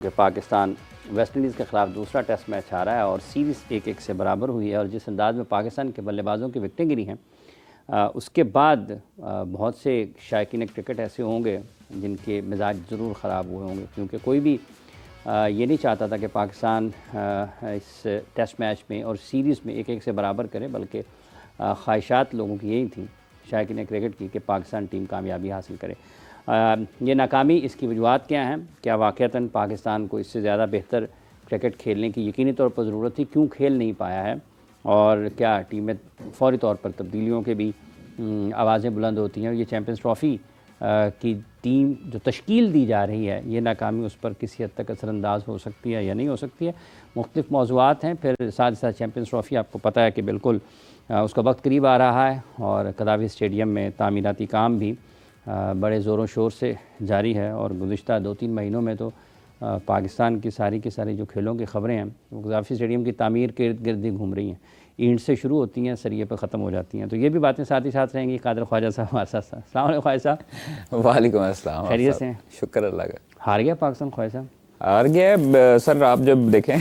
कि Pakistan West Indies के ख़िलाफ़ दूसरा टेस्ट मैच हारा है और सीरीज़ 1-1 से बराबर हुई है। और जिस अंदाज़ में पाकिस्तान के बल्लेबाज़ों की विकटें गिरी हैं, उसके बाद बहुत से शायकीन क्रिकेट ऐसे होंगे जिनके मिजाज ज़रूर ख़राब हुए होंगे, क्योंकि कोई भी ये नहीं चाहता था कि पाकिस्तान इस टेस्ट मैच में और सीरीज़ में 1-1 से बराबर करे, बल्कि ख्वाहिशात लोगों की यही थी शायकीन क्रिकेट की कि पाकिस्तान टीम कामयाबी हासिल करे। ये नाकामी, इसकी वजूहत क्या हैं? क्या वाक़ईतन पाकिस्तान को इससे ज़्यादा बेहतर क्रिकेट खेलने की यकीनी तौर पर ज़रूरत थी? क्यों खेल नहीं पाया है? और क्या टीम में फ़ौरी तौर पर तब्दीलियों के भी आवाज़ें बुलंद होती हैं? और ये चैम्पियंस ट्रॉफ़ी की टीम जो तश्कील दी जा रही है, ये नाकामी उस पर किसी हद तक असरअंदाज हो सकती है या नहीं हो सकती है? मुख्तलिफ़ मौज़ूआत हैं। फिर साथ ही साथ चैम्पियंस ट्रॉफ़ी आपको पता है कि बिल्कुल उसका वक्त करीब आ रहा है और कदाफ़ी स्टेडियम में तामीराती काम भी बड़े ज़ोरों शोर से जारी है। और गुज़िश्ता 2-3 महीनों में तो पाकिस्तान की सारी जो खेलों की ख़बरें हैं वो कदाफ़ी स्टेडियम की तामीर के इर्द गिर्द ही घूम रही हैं। ईंट से शुरू होती हैं, सरिये पर ख़त्म हो जाती हैं। तो ये भी बातें साथ ही साथ रहेंगी। कादर ख्वाजा साहब हमारे साथ। अस्सलाम वालेकुम ख्वाजा साहब। वालेकुम अस्सलाम। खैरियत से हैं? शुक्र अल्लाह का। हार गया पाकिस्तान ख्वाजा साहब? हार गया सर। आप जब देखें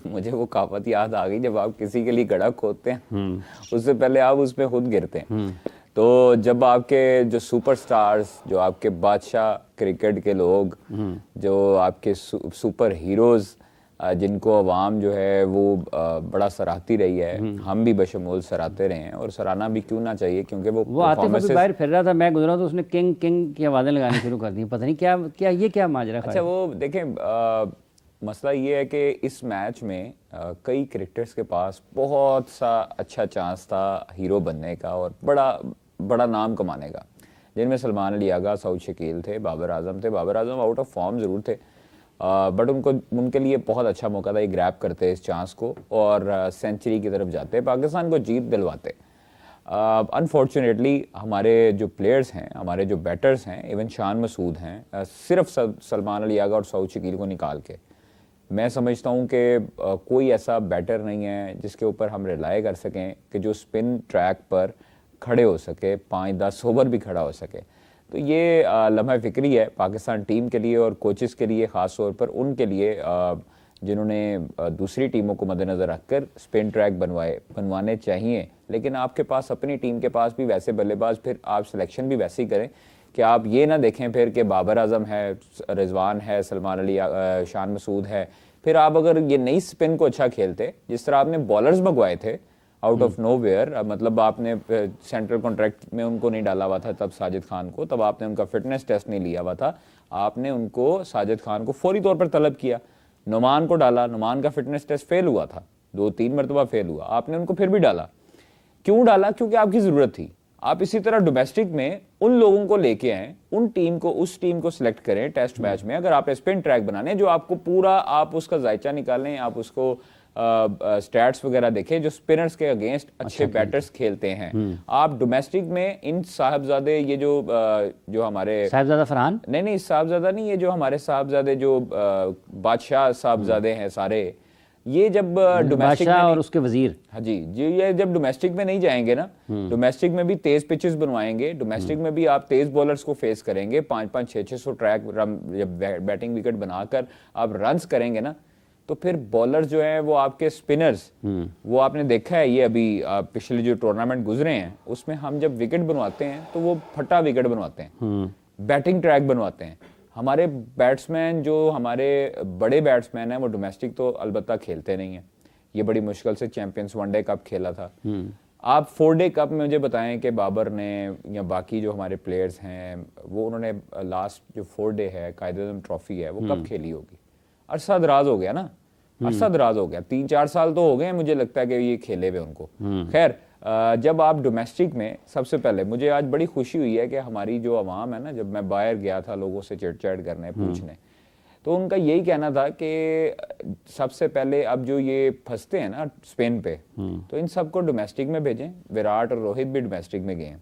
मुझे वो कहावत याद आ गई, जब आप किसी के लिए गड्ढा खोदते हैं उससे पहले आप उस पर खुद गिरते हैं। तो जब आपके जो सुपरस्टार्स, जो आपके बादशाह क्रिकेट के लोग, जो आपके सुपर हीरोज़, जिनको अवाम जो है वो बड़ा सराहती रही है, हम भी बशमूल सराहते रहे हैं और सराहना भी क्यों ना चाहिए, क्योंकि वो आतिफ अभी बाहर फिर रहा था, मैं गुजरा तो उसने किंग किंग की आवाज़ें लगानी शुरू कर दी। पता नहीं क्या माजरा। अच्छा, वो देखें, मसला ये है कि इस मैच में कई क्रिकेटर्स के पास बहुत सा अच्छा चांस था हीरो बनने का और बड़ा नाम कमाने का, जिनमें सलमान अली आगा, सऊद शकील थे, बाबर आजम थे। Babar Azam out of form ज़रूर थे, बट उनके लिए बहुत अच्छा मौका था। ये ग्रैब करते इस चांस को और सेंचुरी की तरफ जाते, पाकिस्तान को जीत दिलवाते। अनफॉर्चुनेटली हमारे जो प्लेयर्स हैं, हमारे जो बैटर्स हैं, इवन शान मसूद हैं, सिर्फ सलमान अली आगा और सऊद शकील को निकाल के मैं समझता हूं कि कोई ऐसा बैटर नहीं है जिसके ऊपर हम रिलाय कर सकें कि जो स्पिन ट्रैक पर खड़े हो सके, 5-10 ओवर भी खड़ा हो सके। तो ये लम्हा फ़िक्री है पाकिस्तान टीम के लिए और कोचेस के लिए, ख़ास तौर पर उनके लिए जिन्होंने दूसरी टीमों को मद्देनज़र रखकर स्पिन ट्रैक बनवाने चाहिए। लेकिन आपके पास, अपनी टीम के पास भी वैसे बल्लेबाज, फिर आप सिलेक्शन भी वैसे ही करें कि आप ये ना देखें फिर कि बाबर आजम है, रिजवान है, सलमान अली, शान मसूद है। फिर आप अगर ये नई स्पिन को अच्छा खेलते, जिस तरह आपने बॉलर्स मंगवाए थे आउट ऑफ नोवेयर, मतलब आपने सेंट्रल कॉन्ट्रैक्ट में उनको नहीं डाला हुआ था तब साजिद खान को, तब आपने उनका फिटनेस टेस्ट नहीं लिया हुआ था, आपने उनको, साजिद खान को फौरी तौर पर तलब किया, नुमान को डाला, नुमान का फिटनेस टेस्ट फेल हुआ था, 2-3 मरतबा फेल हुआ, आपने उनको फिर भी डाला। क्यों डाला? क्योंकि आपकी ज़रूरत थी। आप इसी तरह डोमेस्टिक में उन लोगों को लेके आए, उस टीम को सिलेक्ट करें टेस्ट मैच में, अगर आपने स्पिन ट्रैक बनाने, जो आपको पूरा, आप उसका जायचा निकालें, आप उसको स्टैट्स वगैरह देखें जो स्पिनर्स के अगेंस्ट अच्छे बैटर्स खेलते हैं। आप डोमेस्टिक में इन साहबजादे, ये जो हमारे साहबजादा फरहान, नहीं साहबजादा नहीं, ये जो हमारे साहबजादे, जो बादशाह साहबजादे हैं सारे, ये जब डोमेस्टिक में और उसके वजीर, हाँ जी, ये जब डोमेस्टिक में नहीं जाएंगे ना, डोमेस्टिक में भी तेज पिचेस बनवाएंगे, डोमेस्टिक में भी आप तेज बॉलर्स को फेस करेंगे, 5-5, 600 ट्रैक जब बैटिंग विकेट बनाकर आप रन्स करेंगे ना, तो फिर बॉलर्स जो हैं वो आपके स्पिनर्स, वो आपने देखा है, ये अभी पिछले जो टूर्नामेंट गुजरे हैं उसमें हम जब विकेट बनवाते हैं तो वो फटा विकेट बनवाते हैं, बैटिंग ट्रैक बनवाते हैं। हमारे बैट्समैन, जो हमारे बड़े बैट्समैन हैं, वो डोमेस्टिक तो अलबत्ता खेलते नहीं हैं। ये बड़ी मुश्किल से चैंपियंस वनडे कप खेला था। आप 4 डे कप में मुझे बताएं कि बाबर ने या बाकी जो हमारे प्लेयर्स हैं, वो उन्होंने लास्ट जो 4 डे है, कायदे-ए-आज़म ट्रॉफी है, वो कब खेली होगी? अरसा दराज हो गया ना, अरसा दराज हो गया, 3-4 साल तो हो गए मुझे लगता है कि ये खेले हुए उनको। खैर, जब आप डोमेस्टिक में, सबसे पहले मुझे आज बड़ी खुशी हुई है कि हमारी जो अवाम है ना, जब मैं बाहर गया था लोगों से चिट-चैट करने, पूछने, तो उनका यही कहना था कि सबसे पहले अब जो ये फंसते हैं ना स्पेन पे, तो इन सबको डोमेस्टिक में भेजें। विराट और रोहित भी डोमेस्टिक में गए हैं,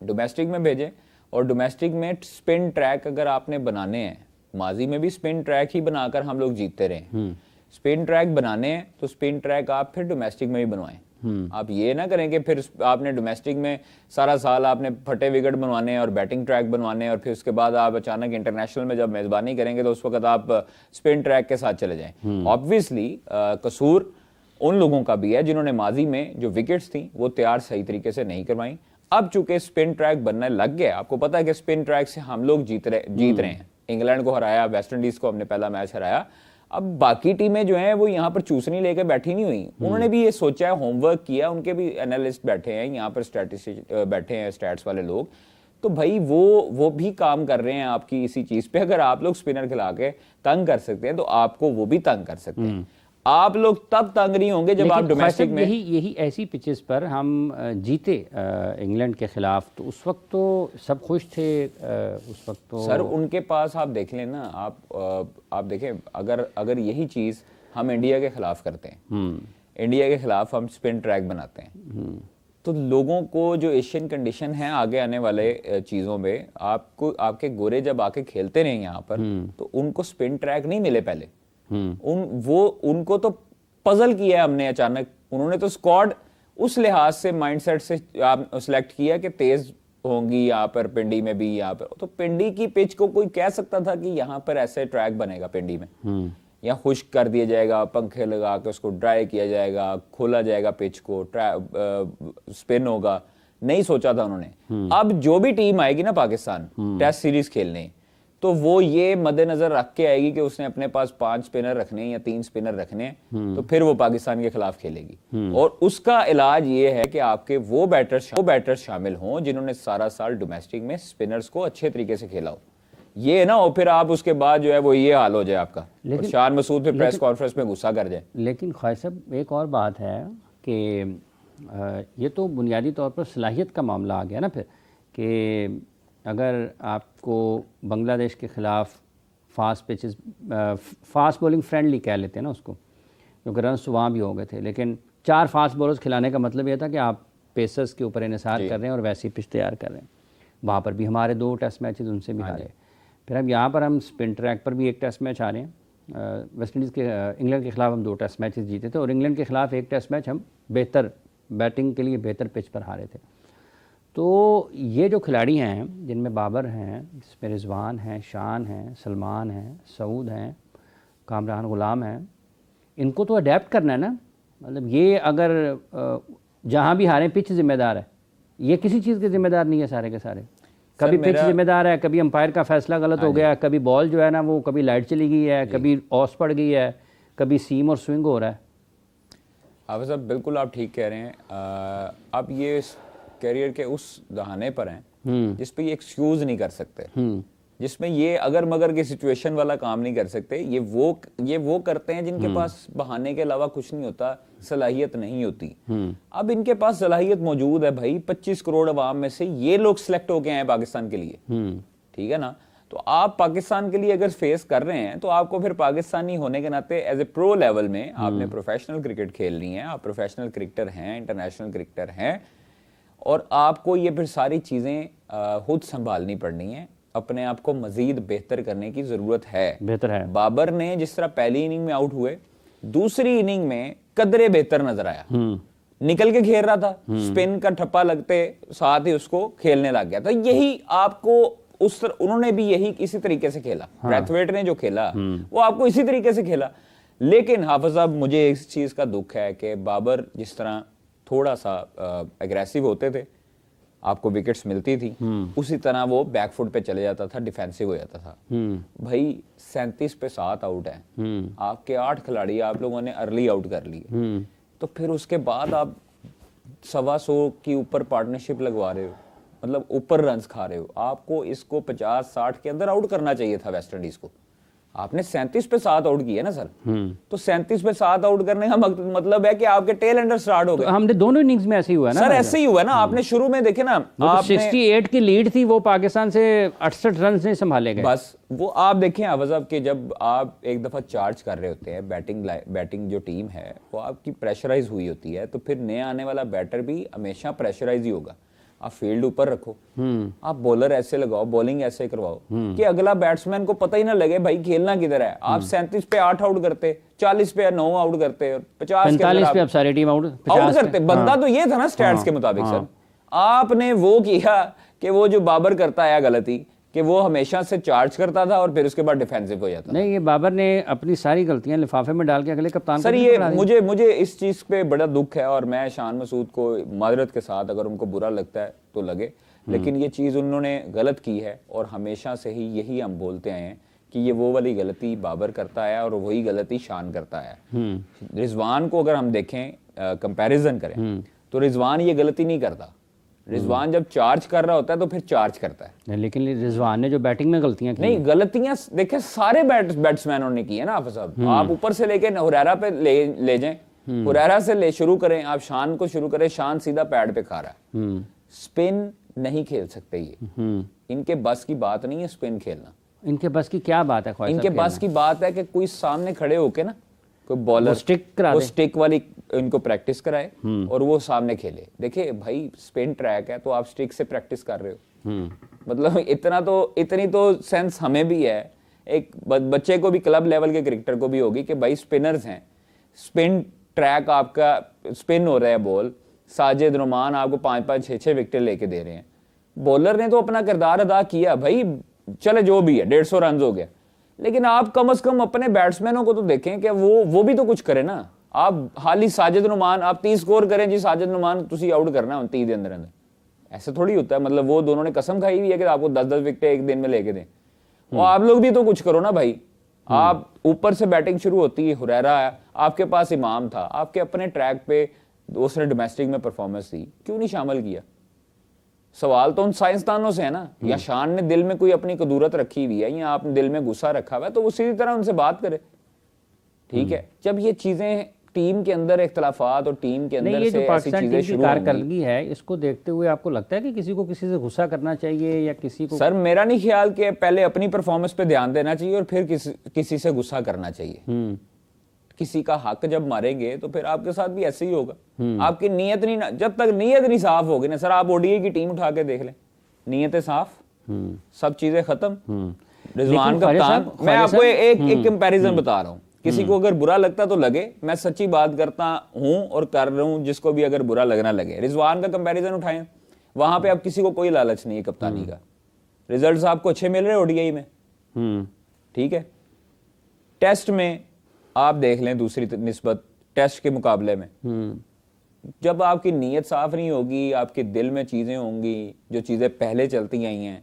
डोमेस्टिक में भेजें। और डोमेस्टिक में स्पिन ट्रैक अगर आपने बनाने हैं, माजी में भी स्पिन ट्रैक ही बनाकर हम लोग जीतते रहे, स्पिन ट्रैक बनाने हैं तो स्पिन ट्रैक आप फिर डोमेस्टिक में भी बनवाएं। आप ये ना करें कि फिर आपने डोमेस्टिक में सारा साल आपने फटे विकेट बनवाने हैं और बैटिंग ट्रैक बनवाने हैं, और फिर उसके बाद आप अचानक इंटरनेशनल में जब मेजबानी करेंगे तो उस वक्त आप स्पिन ट्रैक के साथ चले जाएं। ऑब्वियसली कसूर उन लोगों का भी है जिन्होंने माजी में जो विकेट्स थी वो तैयार सही तरीके से नहीं करवाई। अब चूंकि स्पिन ट्रैक बनने लग गया, आपको पता है कि स्पिन ट्रैक से हम लोग जीत रहे हैं। इंग्लैंड को हराया, वेस्ट इंडीज को हमने पहला मैच हराया। अब बाकी टीमें जो हैं वो यहाँ पर चूसनी लेकर बैठी नहीं हुई, उन्होंने भी ये सोचा है, होमवर्क किया, उनके भी एनालिस्ट बैठे हैं यहाँ पर, स्टैटिस्टिक्स बैठे हैं, स्टैट्स वाले लोग, तो भाई वो भी काम कर रहे हैं आपकी इसी चीज पे। अगर आप लोग स्पिनर खिला के तंग कर सकते हैं तो आपको वो भी तंग कर सकते हैं। आप लोग तब तंग नहीं होंगे जब आप डोमेस्टिक में यही ऐसी पिचेस पर हम जीते इंग्लैंड के खिलाफ, तो उस वक्त तो सब खुश थे। उस वक्त तो सर उनके पास आप देख लें ना, आप देखें, अगर यही चीज हम इंडिया के खिलाफ करते हैं, इंडिया के खिलाफ हम स्पिन ट्रैक बनाते हैं, तो लोगों को जो एशियन कंडीशन है आगे आने वाले चीजों में, आपको आपके गोरे जब आके खेलते रहे यहाँ पर, तो उनको स्पिन ट्रैक नहीं मिले पहले। उनको तो पजल किया है हमने अचानक। उन्होंने तो स्क्वाड उस लिहाज से माइंडसेट से सिलेक्ट किया कि तेज होंगी यहाँ पर, पिंडी में भी यहाँ पर, तो पिंडी की पिच को कोई कह सकता था कि यहाँ पर ऐसे ट्रैक बनेगा पिंडी में, या खुश्क कर दिया जाएगा, पंखे लगा के उसको ड्राई किया जाएगा, खोला जाएगा पिच को, स्पिन होगा, नहीं सोचा था उन्होंने। अब जो भी टीम आएगी ना पाकिस्तान टेस्ट सीरीज खेलने, तो वो ये मद्देनजर रख के आएगी कि उसने अपने पास 5 स्पिनर रखने या 3 स्पिनर रखने, तो फिर वो पाकिस्तान के खिलाफ खेलेगी। और उसका इलाज ये है कि आपके वो बैटर्स शामिल हों जिन्होंने सारा साल डोमेस्टिक में स्पिनर्स को अच्छे तरीके से खेला हो। ये ना हो फिर आप उसके बाद जो है वो ये हाल हो जाए आपका, लेकिन शान मसूद फिर प्रेस कॉन्फ्रेंस में गुस्सा कर जाए। लेकिन ख्वाहिश साहब एक और बात है कि ये तो बुनियादी तौर पर सलाहियत का मामला आ गया ना फिर, कि अगर आपको बांग्लादेश के ख़िलाफ़ fast pitches, fast bowling friendly कह लेते हैं ना उसको, क्योंकि रन तो वहाँ भी हो गए थे, लेकिन 4 फास्ट बॉलर्स खिलाने का मतलब ये था कि आप पेसर्स के ऊपर इन्हिसार कर रहे हैं और वैसी पिच तैयार कर रहे हैं। वहाँ पर भी हमारे 2 टेस्ट मैचेस उनसे भी हारे। फिर अब यहाँ पर हम स्पिन ट्रैक पर भी 1 टेस्ट मैच हारे हैं। वेस्ट इंडीज़ के इंग्लैंड के ख़िलाफ़ हम 2 टेस्ट मैचेस जीते थे, और इंग्लैंड के ख़िलाफ़ 1 टेस्ट मैच हम बेहतर बैटिंग के लिए बेहतर पिच पर हारे थे। तो ये जो खिलाड़ी हैं, जिनमें बाबर हैं, इसमें रिजवान हैं, शान हैं, सलमान हैं, सऊद हैं, कामरान गुलाम हैं, इनको तो अडेप्ट करना है ना। मतलब ये अगर जहाँ भी हारें पिच जिम्मेदार है, ये किसी चीज़ के जिम्मेदार नहीं है सारे के सारे। कभी पिच जिम्मेदार है, कभी अंपायर का फैसला गलत हो गया, कभी बॉल जो है ना वो कभी लाइट चली गई है, कभी ऑस पड़ गई है, कभी सीम और स्विंग हो रहा है। आप साहब बिल्कुल आप ठीक कह रहे हैं। अब ये कैरियर के उस दहाने पर हैं जिस पे ये एक्सक्यूज नहीं कर सकते, जिसमें ये अगर मगर की सिचुएशन वाला काम नहीं कर सकते। ये वो करते हैं जिनके पास बहाने के अलावा कुछ नहीं होता, सलाहियत नहीं होती। अब इनके पास सलाहियत मौजूद है भाई, 25 करोड़ अवाम में से ये लोग सिलेक्ट होके आए पाकिस्तान के लिए, ठीक है ना। तो आप पाकिस्तान के लिए अगर फेस कर रहे हैं तो आपको फिर पाकिस्तानी होने के नाते एज ए प्रो लेवल में आपने प्रोफेशनल क्रिकेट खेलनी है, आप प्रोफेशनल क्रिकेटर हैं, इंटरनेशनल क्रिकेटर हैं, और आपको ये फिर सारी चीज़ें खुद संभालनी पड़नी है। अपने आप को मजीद बेहतर करने की ज़रूरत है। बेहतर है। बाबर ने जिस तरह पहली इनिंग में आउट हुए, दूसरी इनिंग में कदरे बेहतर नजर आया, निकल के खेल रहा था, स्पिन का ठप्पा लगते साथ ही उसको खेलने लग गया। तो यही आपको उन्होंने भी यही इसी तरीके से खेला। ब्रैथवेट ने जो खेला वो आपको इसी तरीके से खेला। लेकिन हाफिज साहब, मुझे इस चीज़ का दुख है कि बाबर जिस तरह थोड़ा सा एग्रेसिव होते थे, आपको विकेट्स मिलती थी, उसी तरह वो बैकफुट पे चले जाता था, डिफेंसिव हो जाता था। भाई 37 पे 7 आउट है, आपके 8 खिलाड़ी आप लोगों ने अर्ली आउट कर लिए, तो फिर उसके बाद आप 125 की ऊपर पार्टनरशिप लगवा रहे हो, मतलब ऊपर रन्स खा रहे हो। आपको इसको 50-60 के अंदर आउट करना चाहिए था वेस्ट इंडीज को। आपने 37 पे 7 आउट किए ना सर, तो 37 पे 7 आउट करने का मतलब है कि आपके टेल एंडर स्टार्ट हो गए। तो हमने दोनों इनिंग्स में ऐसे ही हुआ ना सर, ऐसे ही हुआ ना। आपने शुरू में देखे ना, आपने 68 की लीड थी, वो पाकिस्तान से 68 रन से संभाले गए। बस वो आप देखें आवाज आपके, जब आप एक दफा चार्ज कर रहे होते हैं, बैटिंग जो टीम है वो आपकी प्रेशराइज हुई होती है, तो फिर नया आने वाला बैटर भी हमेशा प्रेशराइज ही होगा। आप फील्ड ऊपर रखो, आप बॉलर ऐसे लगाओ, बॉलिंग ऐसे करवाओ कि अगला बैट्समैन को पता ही ना लगे भाई खेलना किधर है। आप 37 पे 8 आउट करते, 40 पे 9 आउट करते, और 50 पे आप सारी टीम आउट करते। बंदा तो ये था ना स्टैट्स के मुताबिक सर, आपने वो किया कि वो जो बाबर करता है गलती कि वो हमेशा से चार्ज करता था और फिर उसके बाद डिफेंसिव हो जाता। नहीं, ये बाबर ने अपनी सारी गलतियां लिफाफे में डाल के अगले कप्तान सर ये मुझे इस चीज पे बड़ा दुख है, और मैं शान मसूद को माजरत के साथ, अगर उनको बुरा लगता है तो लगे, लेकिन ये चीज उन्होंने गलत की है, और हमेशा से ही यही हम बोलते आए हैं कि ये वो वाली गलती बाबर करता है और वही गलती शान करता है। रिजवान को अगर हम देखें, कंपैरिजन करें, तो रिजवान ये गलती नहीं करता। रिजवान जब चार्ज कर रहा होता है तो फिर चार्ज करता है। लेकिन रिजवान ने जो बैटिंग में गलतियां की, नहीं, गलतियां देखे सारे बैट्समैनों ने की है ना हाफिज साहब। आप ऊपर से लेके हुरैरा पे ले जाएं, हुरैरा से ले शुरू करें, आप शान को शुरू करें, शान सीधा पैड पे खा रहा है। स्पिन नहीं खेल सकते ये, इनके बस की बात नहीं है स्पिन खेलना। इनके बस की क्या बात है? इनके बस की बात है कि कोई सामने खड़े होके ना, कोई बॉलर स्टिक वाली इनको प्रैक्टिस कराए और वो सामने खेले। देखिए भाई, स्पिन ट्रैक है तो आप स्टिक से प्रैक्टिस कर रहे हो, मतलब इतनी तो सेंस हमें भी है, एक बच्चे को भी, क्लब लेवल के क्रिकेटर को भी होगी कि भाई स्पिनर्स हैं, स्पिन ट्रैक आपका स्पिन हो रहा है बॉल, साजिद नुमान आपको 5-5 6-6 विकेट लेके दे रहे हैं। बॉलर ने तो अपना किरदार अदा किया भाई, चले जो भी है 150 रन हो गया, लेकिन आप कम से कम अपने बैट्समैनों को तो देखें कि वो भी तो कुछ करे ना। आप हाल ही साजिद नुमान आप 30 स्कोर करें जी, साजिद नुमान तुसी आउट करना 30 के अंदर, ऐसे थोड़ी होता है। मतलब वो दोनों ने कसम खाई हुई है कि आपको 10-10 विकेट एक दिन में लेके दें, और आप लोग भी तो कुछ करो ना भाई। आप ऊपर से बैटिंग शुरू होती है, हुरैरा है आपके पास, इमाम था आपके अपने ट्रैक पे, उसने डोमेस्टिक में परफॉर्मेंस दी, क्यों नहीं शामिल किया? सवाल तो उन साइंसदानों से है ना, या शान ने दिल में कोई अपनी कदूरत रखी हुई है, या आपने दिल में गुस्सा रखा हुआ है, तो उसी तरह उनसे बात करे, ठीक है। जब ये चीजें टीम के अंदर इख्तलाफात और टीम के अंदर से ऐसी चीजें शुरू कारकर्दगी है, इसको देखते हुए आपको लगता है कि किसी को किसी से गुस्सा करना चाहिए या किसी को? सर मेरा नहीं ख्याल कि पहले अपनी परफॉर्मेंस पे ध्यान देना चाहिए और फिर किसी से गुस्सा करना चाहिए। किसी का हक जब मारेंगे तो फिर आपके साथ भी ऐसे ही होगा। आपकी नीयत नहीं, जब तक नीयत नहीं साफ होगी ना सर, आप ओडीआई की टीम उठा के देख लें, नीयतें साफ, सब चीजें खत्म। रिजवान कप्तान, मैं आपको एक कंपैरिजन बता रहा हूँ, किसी को अगर बुरा लगता तो लगे, मैं सच्ची बात करता हूं और कर रहा हूं, जिसको भी अगर बुरा लगना लगे। रिजवान का कंपैरिजन उठाएं, वहां पे अब किसी को कोई लालच नहीं है कप्तानी का, रिजल्ट्स आपको अच्छे मिल रहे हैं ओडीआई में, ठीक है। टेस्ट में आप देख लें, दूसरी निस्बत टेस्ट के मुकाबले में, जब आपकी नीयत साफ नहीं होगी, आपके दिल में चीजें होंगी जो चीजें पहले चलती आई हैं,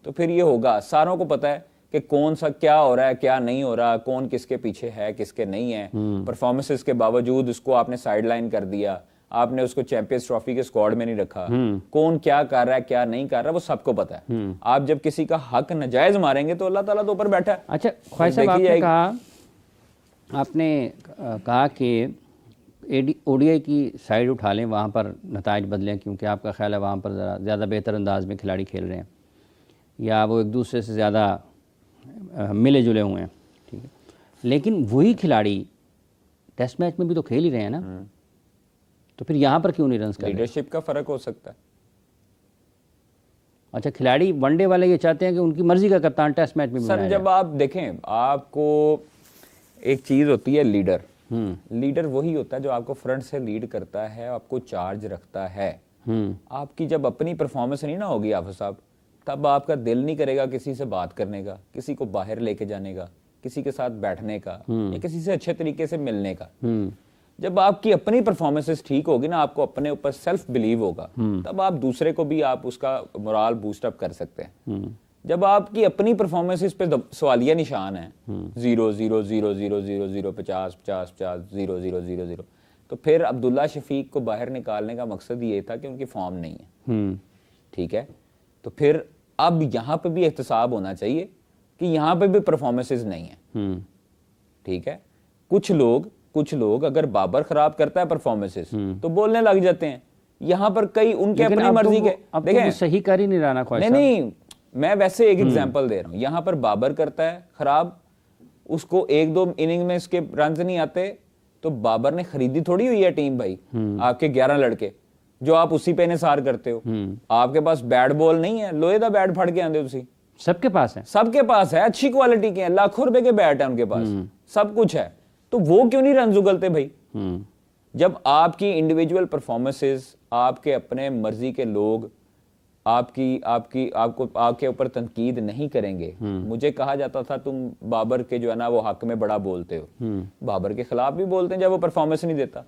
तो फिर ये होगा। सारों को पता है कि कौन सा क्या हो रहा है, क्या नहीं हो रहा, कौन किसके पीछे है, किसके नहीं है। परफॉर्मेंसेस के बावजूद उसको आपने साइडलाइन कर दिया, आपने उसको चैंपियंस ट्रॉफी के स्क्वाड में नहीं रखा। कौन क्या कर रहा है, क्या नहीं कर रहा, वो सबको पता है। आप जब किसी का हक नाजायज मारेंगे तो अल्लाह ताला तो ऊपर बैठा है। अच्छा ख्वाहिश साहब, आपने कहा कि ओडीआई की साइड उठा लें, वहाँ पर नताइज बदलें, क्योंकि आपका ख्याल है वहाँ पर ज़्यादा बेहतर अंदाज में खिलाड़ी खेल रहे हैं, या वो एक दूसरे से ज़्यादा मिले जुले हुए हैं, ठीक है। लेकिन वही खिलाड़ी टेस्ट मैच में भी तो खेल ही रहे हैं ना, तो फिर यहाँ पर क्यों नहीं रन कर रहे? लीडरशिप का फ़र्क हो सकता है। अच्छा, खिलाड़ी वनडे वाले ये चाहते हैं कि उनकी मर्जी का कप्तान टेस्ट मैच में भी सर जब आप देखें, आपको एक चीज होती है लीडर, लीडर वही होता है जो आपको फ्रंट से लीड करता है, आपको चार्ज रखता है। आपकी जब अपनी परफॉर्मेंस नहीं ना होगी हाफिज साहब, तब आपका दिल नहीं करेगा किसी से बात करने का, किसी को बाहर लेके जाने का, किसी के साथ बैठने का, या किसी से अच्छे तरीके से मिलने का। जब आपकी अपनी परफॉर्मेंसेस ठीक होगी ना, आपको अपने ऊपर सेल्फ बिलीव होगा, तब आप दूसरे को भी आप उसका मोराल बूस्ट अप कर सकते हैं। जब आपकी अपनी परफॉर्मेंसेस पे सवालिया निशान है, 0 0 0 0 0 0 50 50 50 0 0 0 0, तो फिर अब्दुल्ला शफीक को बाहर निकालने का मकसद ये था कि उनकी फॉर्म नहीं है, ठीक है। तो फिर अब यहाँ पे भी एहतसाब होना चाहिए कि यहाँ पे भी परफॉर्मेंसेस नहीं है, ठीक है। कुछ लोग अगर बाबर खराब करता है परफॉर्मेंसेस तो बोलने लग जाते हैं। यहाँ पर कई उनके अपनी मर्जी के, देखें सही कर ही नहीं रहा ना। नहीं, मैं वैसे एक एग्जांपल दे रहा हूं। यहां पर बाबर करता है खराब, उसको 1-2 इनिंग में इसके रन नहीं आते, तो बाबर ने खरीदी थोड़ी हुई है टीम भाई, आपके 11 लड़के, जो आप उसी पे निसार करते हो। आपके पास बैट बॉल नहीं है, लोहे का बैट फड़ के आंदे तुसी, सबके पास है, सबके पास है, अच्छी क्वालिटी के हैं, लाखों रुपए के बैट है उनके पास, सब कुछ है, तो वो क्यों नहीं रन उगलते भाई? जब आपकी इंडिविजुअल परफॉर्मेंसेस, आपके अपने मर्जी के लोग आपको आपके ऊपर तनकीद नहीं करेंगे। मुझे कहा जाता था तुम बाबर के जो है ना वो हक में बड़ा बोलते हो, बाबर के खिलाफ भी बोलते हैं जब वो परफॉर्मेंस नहीं देता।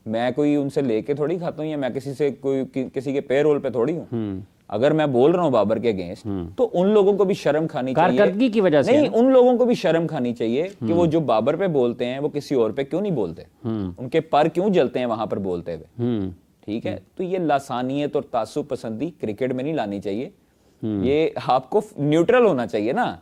मैं कोई उनसे लेके थोड़ी खाता हूँ, या मैं किसी से किसी के पे रोल पे थोड़ी हूँ। अगर मैं बोल रहा हूँ बाबर के अगेंस्ट, तो उन लोगों को भी शर्म खानी चाहिए, कारकर्दगी की वजह से नहीं, उन लोगों को भी शर्म खानी चाहिए कि वो जो बाबर पे बोलते हैं वो किसी और पे क्यों नहीं बोलते, उनके पर क्यों जलते हैं वहां पर बोलते हुए। ठीक है, तो ये लासानियत और तासुब पसंदी क्रिकेट में नहीं लानी चाहिए। ये आपको न्यूट्रल होना चाहिए ना।